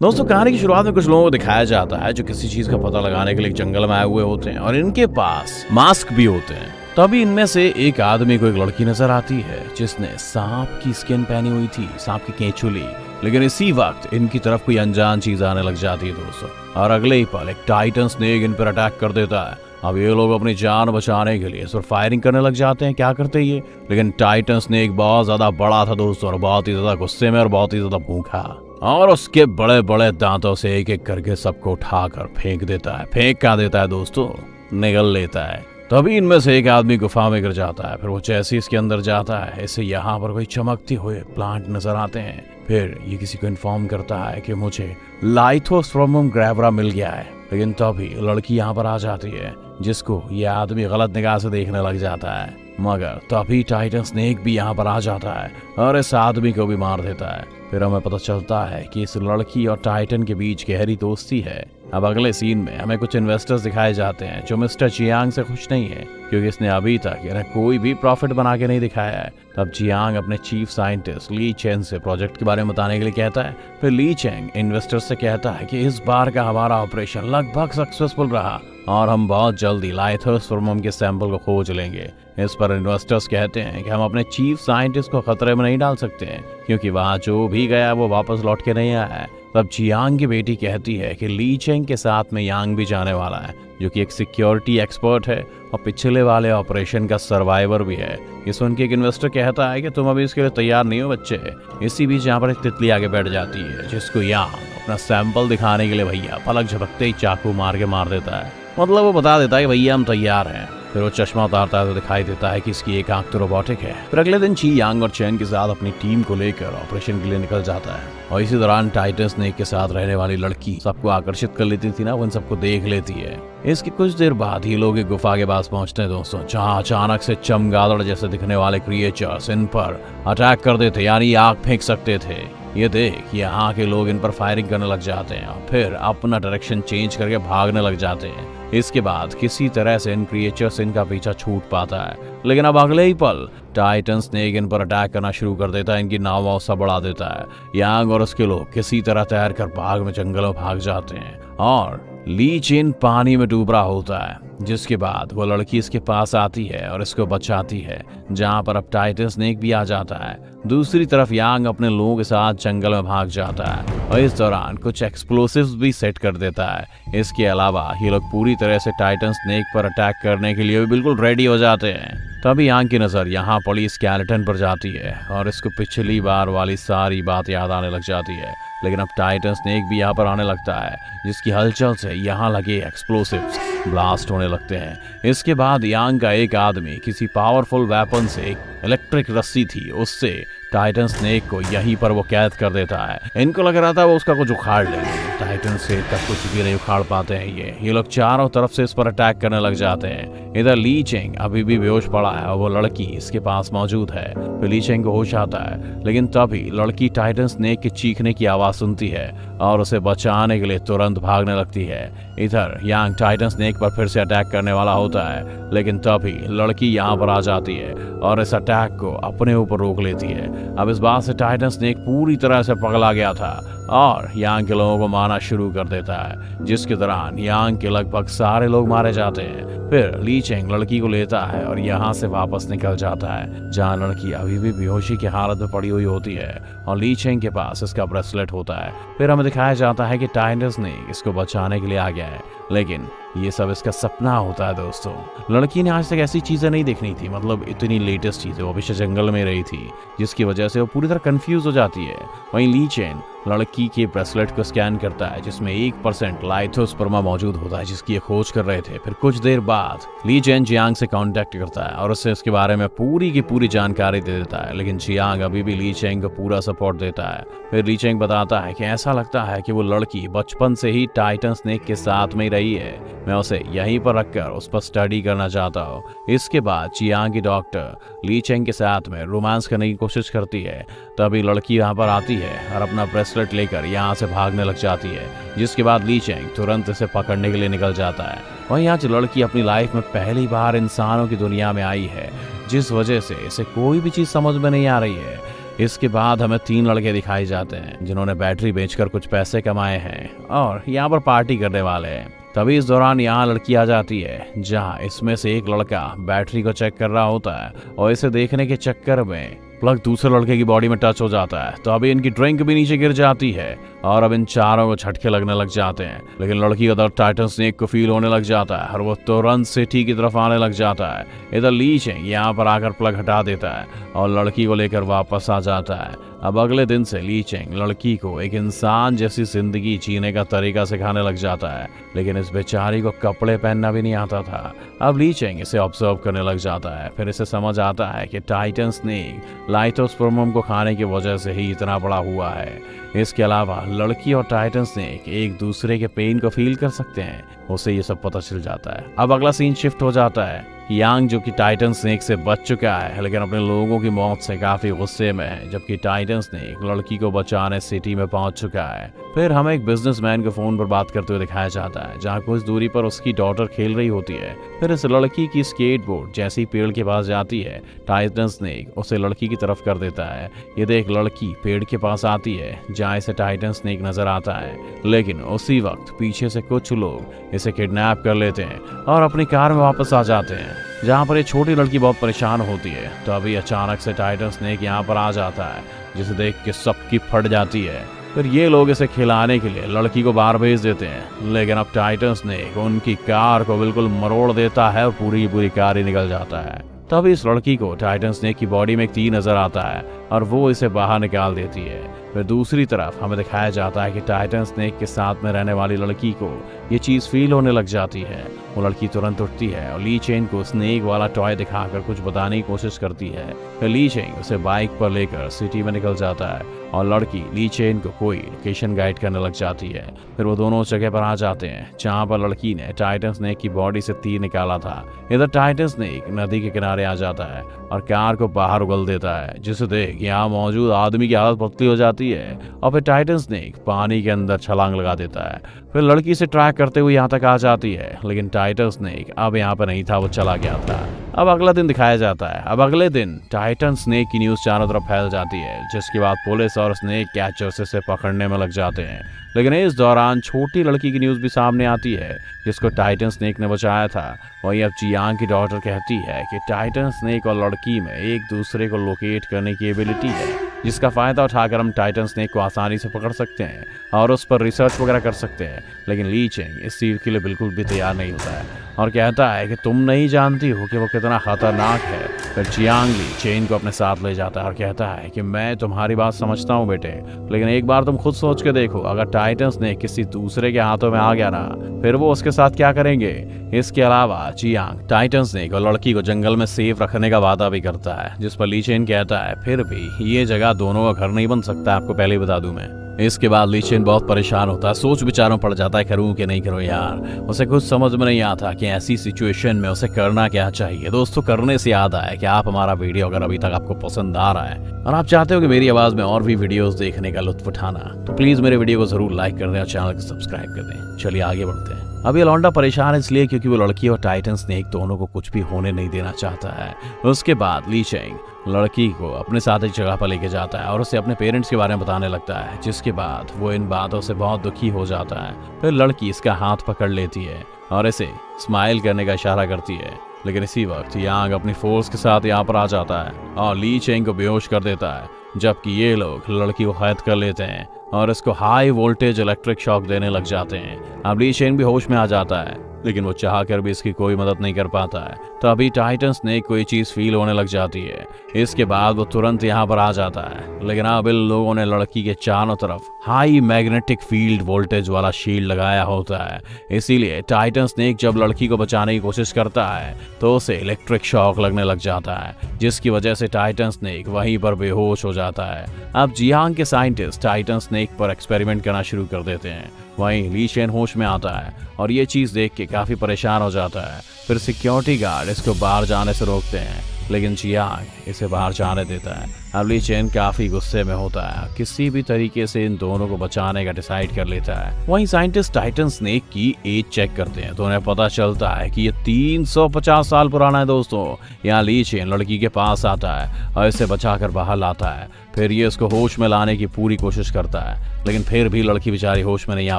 दोस्तों, कहानी की शुरुआत में कुछ लोगों को दिखाया जाता है जो किसी चीज का पता लगाने के लिए जंगल में आए हुए होते हैं और इनके पास मास्क भी होते हैं। तभी इनमें से एक आदमी को एक लड़की नजर आती है जिसने सांप की स्किन पहनी हुई थी, सांप की केंचुली। लेकिन इसी वक्त इनकी तरफ कोई अनजान चीज आने लग जाती है दोस्तों, और अगले ही पल एक टाइटन स्नेक इन पर अटैक कर देता है। अब ये लोग अपनी जान बचाने के लिए इस पर फायरिंग करने लग जाते हैं। क्या करते ये, लेकिन टाइटन स्नेक बहुत ज्यादा बड़ा था दोस्तों, और बहुत ही ज्यादा गुस्से में और बहुत ही ज्यादा भूखा, और उसके बड़े बड़े दांतों से एक एक करके सबको उठाकर फेंक देता है। फेंक क्या देता है दोस्तों, निगल लेता है। तभी इनमें से एक आदमी गुफा में गिर जाता है। फिर वो जैसे ही इसके अंदर जाता है, इसे यहाँ पर कोई चमकते हुए प्लांट नजर आते हैं। फिर ये किसी को इन्फॉर्म करता है कि मुझे लाइथोस्ट्रोमम ग्रैवरा मिल गया है। लेकिन तभी लड़की यहाँ पर आ जाती है जिसको ये आदमी गलत निगाह से देखने लग जाता है। मगर तभी टाइटन स्नेक भी यहाँ पर आ जाता है और इस आदमी को भी मार देता है। फिर हमें पता चलता है कि इस लड़की और टाइटन के बीच गहरी दोस्ती है। अब अगले सीन में हमें कुछ इन्वेस्टर्स दिखाए जाते हैं जो मिस्टर जियांग से खुश नहीं है, क्योंकि इसने अभी तक इन्हें कोई भी प्रॉफिट बना के नहीं दिखाया है। तब जियांग अपने चीफ साइंटिस्ट ली चेंग से प्रोजेक्ट के बारे में बताने के लिए कहता है। फिर ली चेंग इन्वेस्टर्स से कहता है कि इस बार का हमारा ऑपरेशन लगभग सक्सेसफुल रहा और हम बहुत जल्दी लाइथोस्ट्रोमम के सैंपल को खोज लेंगे। इस पर इन्वेस्टर्स कहते हैं कि हम अपने चीफ साइंटिस्ट को खतरे में नहीं डाल सकते हैं, क्योंकि वहाँ जो भी गया वो वापस लौट के नहीं आया है। तब जियांग की बेटी कहती है कि ली चेंग के साथ में यांग भी जाने वाला है, जो कि एक सिक्योरिटी एक्सपर्ट है और पिछले वाले ऑपरेशन का सर्वाइवर भी है। ये सुन के एक इन्वेस्टर कहता है कि तुम अभी इसके लिए तैयार नहीं हो बच्चे। इसी बीच यहाँ पर एक तितली आगे बैठ जाती है जिसको यांग अपना सैंपल दिखाने के लिए भैया पलक झपकते ही चाकू मार के मार देता है। मतलब वो बता देता है कि भैया हम तैयार हैं। फिर वो चश्मा उतारता है तो दिखाई देता है कि इसकी एक आंख तो रोबोटिक है। फिर अगले दिन ची यांग और चैन के साथ अपनी टीम को लेकर ऑपरेशन के लिए निकल जाता है, और इसी दौरान टाइटन स्नेक के साथ रहने वाली लड़की सबको आकर्षित कर लेती थी ना, वो इन सबको देख लेती है। इसके कुछ देर बाद ही लोग एक गुफा के पास पहुंचते हैं दोस्तों, जहाँ अचानक से चमगादड़ जैसे दिखने वाले क्रिएचर्स इन पर अटैक कर देते, यानी आग फेंक सकते थे। ये देख यहाँ के लोग इन पर फायरिंग करने लग जाते हैं और फिर अपना डायरेक्शन चेंज करके भागने लग जाते हैं। इसके बाद किसी तरह से इन क्रिएचर्स इनका पीछा छूट पाता है, लेकिन अब अगले ही पल टाइटन स्नेक इन पर अटैक करना शुरू कर देता है, इनकी नाव वाव सब बढ़ा देता है। यांग और उसके लोग किसी तरह तैर कर भाग में जंगलों भाग जाते हैं और ली चेन पानी में डूब रहा होता है। जिसके बाद वो लड़की इसके पास आती है और इसको बचाती है, जहाँ पर अब टाइटन स्नेक भी आ जाता है। दूसरी तरफ यांग अपने लोगों के साथ जंगल में भाग जाता है और इस दौरान कुछ एक्सप्लोसिव्स भी सेट कर देता है। इसके अलावा ये लोग पूरी तरह से टाइटन स्नेक पर अटैक करने के लिए भी बिल्कुल रेडी हो जाते हैं। तभी यांग की नजर यहाँ पड़ी स्केलेटन पर जाती है और इसको पिछली बार वाली सारी बात याद आने लग जाती है। लेकिन अब टाइटन स्नेक भी यहाँ पर आने लगता है, जिसकी हलचल से यहाँ लगे एक्सप्लोसिव्स ब्लास्ट होने लगते हैं। इसके बाद यांग का एक आदमी किसी पावरफुल वेपन से, एक इलेक्ट्रिक रस्सी थी उससे टाइटन स्नेक को यहीं पर वो कैद कर देता है। इनको लग रहा था वो उसका कुछ उखाड़ लेंगे, टाइटन स्नेक का कुछ भी नहीं उखाड़ पाते हैं। ये लोग चारों तरफ से इस पर अटैक करने लग जाते हैं। इधर ली चेंग अभी भी बेहोश पड़ा है और वो लड़की इसके पास मौजूद है। फिर ली चेंग को होश आता है, लेकिन तभी लड़की टाइटन स्नेक के चीखने की आवाज सुनती है और उसे बचाने के लिए तुरंत भागने लगती है। इधर यांग टाइटन स्नेक पर फिर से अटैक करने वाला होता है, लेकिन तभी लड़की यहाँ पर आ जाती है और इस अटैक को अपने ऊपर रोक लेती है। अब इस बात से टाइटन स्नेक पूरी तरह से पगला गया था और यांग के लोगों को मारना शुरू कर देता है, जिसके दौरान यांग के लगभग सारे लोग मारे जाते हैं। फिर ली चेंग लड़की को लेता है और यहाँ से वापस निकल जाता है, जहाँ लड़की अभी भी बेहोशी की हालत में पड़ी हुई होती है और ली चेंग के पास इसका ब्रेसलेट होता है। फिर हमें दिखाया जाता है कि टाइटन स्नेक इसको बचाने के लिए आ गया है, लेकिन ये सब इसका सपना होता है दोस्तों। लड़की ने आज तक ऐसी चीजें नहीं देखनी थी, मतलब इतनी लेटेस्ट चीजें, वो हमेशा जंगल में रही थी, जिसकी वजह से वो पूरी तरह कंफ्यूज हो जाती है। वहीं ली चेन लड़की के ब्रेसलेट को स्कैन करता है, जिसमें 1% लाइथोस्पर्मा मौजूद होता है, जिसकी ये खोज कर रहे थे। फिर कुछ देर बाद ली चेन जियांग से कांटेक्ट करता है और उससे इसके बारे में पूरी की पूरी जानकारी दे देता है, लेकिन जियांग अभी भी ली चेंग को पूरा सपोर्ट देता है। फिर ली चेंग बताता है कि ऐसा लगता है कि वो लड़की बचपन से ही टाइटन स्नेक के साथ में ही रही है, मैं उसे यहीं पर रखकर उस पर स्टडी करना चाहता हूँ। इसके बाद जियांग की डॉक्टर ली चेंग के साथ में रोमांस करने की कोशिश करती है। तभी लड़की यहाँ पर आती है और अपना ब्रेसलेट लेकर यहाँ से भागने लग जाती है, जिसके बाद ली चेंग तुरंत इसे पकड़ने के लिए निकल जाता है। वहीं आज लड़की अपनी लाइफ में पहली बार इंसानों की दुनिया में आई है, जिस वजह से इसे कोई भी चीज समझ में नहीं आ रही है। इसके बाद हमें 3 लड़के दिखाई जाते हैं जिन्होंने बैटरी बेचकर कुछ पैसे कमाए हैं और यहाँ पर पार्टी करने वाले हैं। तभी इस दौरान यहाँ लड़की आ जाती है, जहाँ इसमें से एक लड़का बैटरी को चेक कर रहा होता है और इसे देखने के चक्कर में प्लग दूसरे लड़के की बॉडी में टच हो जाता है। तो अभी इनकी ड्रिंक भी नीचे गिर जाती है और अब इन चारों को झटके लगने लग जाते हैं। लेकिन लड़की का दर्द टाइटन स्नेक को फील होने लग जाता है और वो तुरंत सिटी की तरफ आने लग जाता है। इधर ली चेंग यहाँ पर आकर प्लग हटा देता है और लड़की को लेकर वापस आ जाता है। अब अगले दिन से ली चेंग लड़की को एक इंसान जैसी जिंदगी जीने का तरीका सिखाने लग जाता है, लेकिन इस बेचारी को कपड़े पहनना भी नहीं आता था। अब ली चेंग इसे ऑब्जर्व करने लग जाता है। फिर इसे समझ आता है कि टाइटन स्नेक लाइटोस्पर्मम को खाने की वजह से ही इतना बड़ा हुआ है। इसके अलावा लड़की और टाइटन स्नेक एक दूसरे के पेन को फील कर सकते हैं, उसे ये सब पता चल जाता है। अब अगला सीन शिफ्ट हो जाता है। यांग जो कि टाइटन स्नेक से बच चुका है, लेकिन अपने लोगों की मौत से काफी गुस्से में है, जबकि टाइटन स्नेक लड़की को बचाने सिटी में पहुंच चुका है। फिर हमें एक बिजनेसमैन को फोन पर बात करते हुए दिखाया जाता है, जहां कुछ दूरी पर उसकी डॉटर खेल रही होती है। फिर इस लड़की की स्केटबोर्ड जैसी पेड़ के पास जाती है, टाइटन स्नेक उसे लड़की की तरफ कर देता है। ये देख लड़की पेड़ के पास आती है, जहाँ इसे टाइटन स्नेक नजर आता है। लेकिन उसी वक्त पीछे से कुछ लोग इसे किडनैप कर लेते हैं और अपनी कार में वापस आ जाते हैं, जहाँ पर ये छोटी लड़की बहुत परेशान होती है। तो अभी अचानक से टाइटन स्नेक यहाँ पर आ जाता है, जिसे देख के सबकी फट जाती है। फिर ये लोग इसे खिलाने के लिए लड़की को बाहर भेज देते हैं, लेकिन अब टाइटन स्नेक उनकी कार को बिल्कुल मरोड़ देता है और पूरी की पूरी कार ही निकल जाता है। तब इस लड़की को टाइटन स्नेक की बॉडी में एक तीर नजर आता है और वो इसे बाहर निकाल देती है। फिर दूसरी तरफ हमें दिखाया जाता है कि टाइटन स्नेक के साथ में रहने वाली लड़की को ये चीज फील होने लग जाती है। वो लड़की तुरंत उठती है और ली चेन को स्नेक वाला टॉय दिखाकर कुछ बताने की कोशिश करती है। फिर ली चेन उसे बाइक पर लेकर सिटी में निकल जाता है और लड़की ली चेन को कोई लोकेशन गाइड करने लग जाती है। फिर वो दोनों उस जगह पर आ जाते हैं जहाँ पर लड़की ने टाइटन स्नेक की बॉडी से तीर निकाला था। इधर टाइटन स्नेक नदी के किनारे आ जाता है और कार को बाहर उगल देता है, जिसे देख यहाँ मौजूद आदमी की हालत पतली हो जाती है और फिर टाइटन स्नेक पानी के अंदर छलांग लगा देता है। फिर लड़की से ट्रैक करते हुए यहाँ तक आ जाती है, लेकिन टाइटन स्नेक अब यहाँ पर नहीं था, वो चला गया था। अब अगला दिन दिखाया जाता है। अब अगले दिन टाइटन स्नेक की न्यूज चारों तरफ फैल जाती है, जिसके बाद पुलिस और स्नेक कैचर्स इसे पकड़ने में लग जाते हैं। लेकिन इस दौरान छोटी लड़की की न्यूज भी सामने आती है, जिसको टाइटन स्नेक ने बचाया था। वहीं अब जियांग की डॉटर कहती है कि टाइटन स्नेक और लड़की में एक दूसरे को लोकेट करने की एबिलिटी है, जिसका फायदा उठाकर हम टाइटन स्नेक को आसानी से पकड़ सकते हैं और उस पर रिसर्च वगैरह कर सकते हैं। लेकिन ली चेंग इस चीज के लिए बिल्कुल भी तैयार नहीं होता है और कहता है कि तुम नहीं जानती हो कि वो कितना खतरनाक है। फिर जियांग ली चेन को अपने साथ ले जाता है और कहता है कि मैं तुम्हारी बात समझता हूँ बेटे, लेकिन एक बार तुम खुद सोच के देखो, अगर टाइटन स्नेक किसी दूसरे के हाथों में आ गया ना, फिर वो उसके साथ क्या करेंगे। इसके अलावा जियांग टाइटन स्नेक और लड़की को जंगल में सेफ रखने का वादा भी करता है, जिस पर ली चेन कहता है फिर भी ये जगह दोनों का घर नहीं बन सकता, आपको पहले ही बता दूं मैं। इसके बाद ली चेन बहुत परेशान होता है, सोच विचारों पड़ जाता है करूं कि नहीं करूं यार। उसे कुछ समझ में नहीं आता कि ऐसी सिचुएशन में उसे करना क्या चाहिए। दोस्तों, करने से याद आया कि आप हमारा वीडियो अगर अभी तक आपको पसंद आ रहा है और आप चाहते हो कि मेरी आवाज में और भी वीडियोस देखने का लुत्फ उठाना, तो प्लीज मेरे वीडियो को जरूर लाइक कर दें और चैनल को सब्सक्राइब कर दें। चलिए आगे बढ़ते हैं। अब ये लौंडा परेशान है इसलिए क्योंकि वो लड़की और टाइटन स्नेक दोनों को कुछ भी होने नहीं देना चाहता है। उसके बाद ली चेंग लड़की को अपने साथ एक जगह पर लेके जाता है और उसे अपने पेरेंट्स के बारे में बताने लगता है, जिसके बाद वो इन बातों से बहुत दुखी हो जाता है। फिर लड़की इसका हाथ पकड़ लेती है और इसे स्माइल करने का इशारा करती है, लेकिन इसी वक्त यांग अपनी फोर्स के साथ यहाँ पर आ जाता है और ली चेंग को बेहोश कर देता है, जबकि ये लोग लड़की को कैद कर लेते हैं और इसको हाई वोल्टेज इलेक्ट्रिक शॉक देने लग जाते हैं। अब ली चेंग भी होश में आ जाता है, लेकिन वो चाहकर भी इसकी कोई मदद नहीं कर पाता है। तो अभी टाइटन स्नेक को ये चीज फील होने लग जाती है। इसके बाद वो तुरंत यहाँ पर आ जाता है, लेकिन अब इन लोगों ने लड़की के चारों तरफ हाई मैग्नेटिक फील्ड वोल्टेज वाला शील्ड लगाया होता है। इसीलिए टाइटन स्नेक जब लड़की को बचाने की कोशिश करता है तो उसे इलेक्ट्रिक शॉक लगने लग जाता है, जिसकी वजह से टाइटन स्नेक वहीं पर बेहोश हो जाता है। अब जियांग के साइंटिस्ट टाइटन स्नेक पर एक्सपेरिमेंट करना शुरू कर देते हैं। वहीं ली चेन होश में आता है और ये चीज देख के काफी परेशान हो जाता है। फिर सिक्योरिटी गार्ड इसको बाहर जाने से रोकते हैं, लेकिन जियांग इसे बाहर जाने देता है अब ली चेन काफी गुस्से में होता है, किसी भी तरीके से इन दोनों को बचाने का डिसाइड कर लेता है। वहीं साइंटिस्ट टाइटन स्नेक की एज चेक करते हैं तो उन्हें पता चलता है कि ये 350 साल पुराना है दोस्तों। यहाँ ली चेन लड़की के पास आता है और इसे बचाकर बाहर लाता है। फिर ये उसको होश में लाने की पूरी कोशिश करता है, लेकिन फिर भी लड़की बेचारी होश में नहीं आ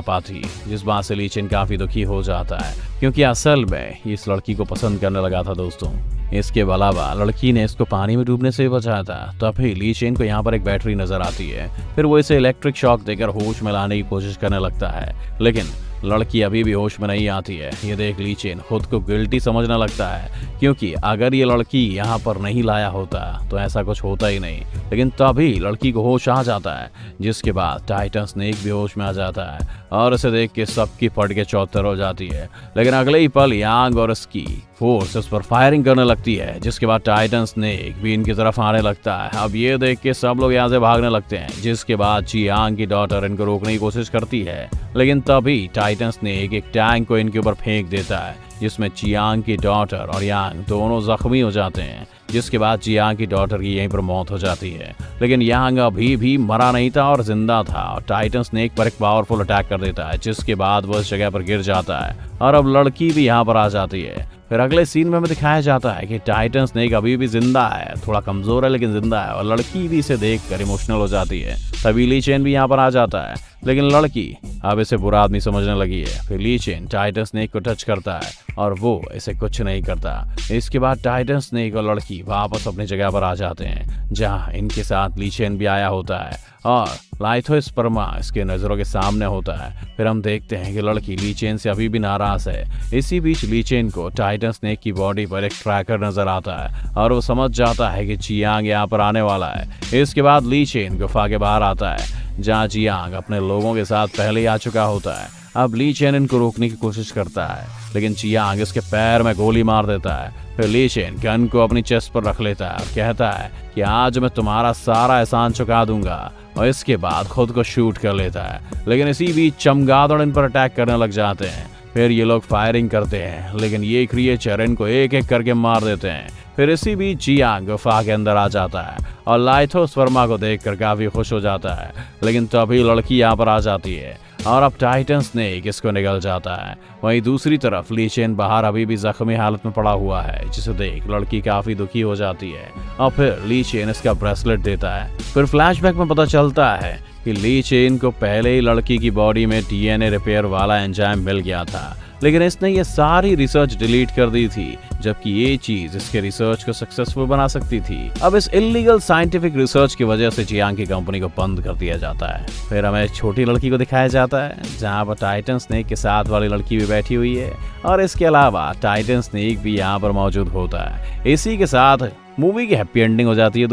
पाती, जिस बात से ली चेन काफी दुखी हो जाता है, क्योंकि असल में इस लड़की को पसंद करने लगा था दोस्तों। इसके अलावा लड़की ने इसको पानी में डूबने से भी बचाया था। तभी ली चेन को यहाँ पर एक बैटरी नजर आती है। फिर वो इसे इलेक्ट्रिक शॉक देकर होश में लाने की कोशिश करने लगता है, लेकिन लड़की अभी भी होश में नहीं आती है। ये देख ली चेन खुद को गिल्टी समझने लगता है, क्योंकि अगर ये लड़की यहाँ पर नहीं लाया होता तो ऐसा कुछ होता ही नहीं। लेकिन तभी लड़की को होश आ जाता है, जिसके बाद टाइटन स्नेक भी होश में आ जाता है और इसे देख के सबकी फट के चौतर हो जाती है। लेकिन अगले ही पल यांग और उसकी फोर्स उस पर फायरिंग करने लगती है, जिसके बाद टाइटन स्नेक भी इनकी तरफ आने लगता है। अब ये देख के सब लोग यहाँ से भागने लगते हैं, जिसके बाद चियांग की डॉटर इनको रोकने की कोशिश करती है, लेकिन तभी टाइटन स्नेक एक टैंक को इनके ऊपर फेंक देता है, जिसमें चियांग की डॉटर और यांग दोनों जख्मी हो जाते हैं। जिसके बाद चियांग की डॉटर की यहीं पर मौत हो जाती है, लेकिन यांग अभी भी मरा नहीं था और जिंदा था और टाइटन स्नेक पर एक पावरफुल अटैक कर देता है, जिसके बाद वो इस जगह पर गिर जाता है और अब लड़की भी यहाँ पर आ जाती है। फिर अगले सीन में हमें दिखाया जाता है कि टाइटन स्नेक अभी भी जिंदा है, थोड़ा कमजोर है लेकिन जिंदा है, और लड़की भी इसे देखकर इमोशनल हो जाती है। तभी ली चेन भी यहाँ पर आ जाता है, लेकिन लड़की अब इसे बुरा आदमी समझने लगी है। फिर ली चेन टाइटन स्नेक को टच करता है और वो इसे कुछ नहीं करता। इसके बाद टाइटन स्नेक और लड़की वापस अपनी जगह पर आ जाते हैं, जहाँ इनके साथ ली चेन भी आया होता है और लाइथोस्पर्मा इसके नजरों के सामने होता है। फिर हम देखते हैं कि लड़की ली चेन से अभी भी नाराज है। इसी बीच ली चेन को टाइटन स्नेक की बॉडी पर एक ट्रैकर नजर आता है और वो समझ जाता है कि चियांग यहाँ पर आने वाला है। इसके बाद ली चेन गुफा के बाहर आता है, जहाँ चियांग अपने लोगों के साथ पहले ही आ चुका होता है। अब ली चेन इनको रोकने की कोशिश करता है, लेकिन चियांग इसके पैर में गोली मार देता है। फिर ली चेन गन को अपनी चेस्ट पर रख लेता है और कहता है कि आज मैं तुम्हारा सारा एहसान चुका दूंगा, और इसके बाद खुद को शूट कर लेता है। लेकिन इसी बीच चमगादड़ इन पर अटैक करने लग जाते हैं। फिर ये लोग फायरिंग करते हैं, लेकिन ये क्रिएचर इनको एक एक करके मार देते हैं। फिर इसी बीच चियांग गुफा के अंदर आ जाता है और लाइथोस्पर्मा को देखकर काफी खुश हो जाता है, लेकिन तभी लड़की यहाँ पर आ जाती है और अब टाइटन स्नेक इसको निगल जाता है। वहीं दूसरी तरफ ली चेन बाहर अभी भी जख्मी हालत में पड़ा हुआ है, जिसे देख लड़की काफी दुखी हो जाती है और फिर ली चेन इसका ब्रेसलेट देता है। फिर फ्लैशबैक में पता चलता है कि ली चेन को पहले ही लड़की की बॉडी में डीएनए रिपेयर वाला एंजाइम मिल गया था, लेकिन इसने ये सारी रिसर्च डिलीट कर दी थी, जबकि ये चीज इसके रिसर्च को सक्सेसफुल बना सकती थी। अब इस इलीगल साइंटिफिक रिसर्च की वजह से चियांग की कंपनी को बंद कर दिया जाता है। फिर हमें एक छोटी लड़की को दिखाया जाता है, जहाँ पर टाइटन स्नेक के साथ वाली लड़की भी बैठी हुई है, और इसके अलावा टाइटन स्नेक भी यहाँ पर मौजूद होता है। इसी के साथ मूवी की हैप्पी एंडिंग हो जाती है।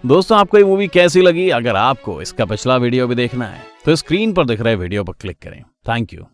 दोस्तों आपको ये मूवी कैसी लगी? अगर आपको इसका पिछला वीडियो भी देखना है तो स्क्रीन पर दिख रहे वीडियो पर क्लिक करें। Thank you.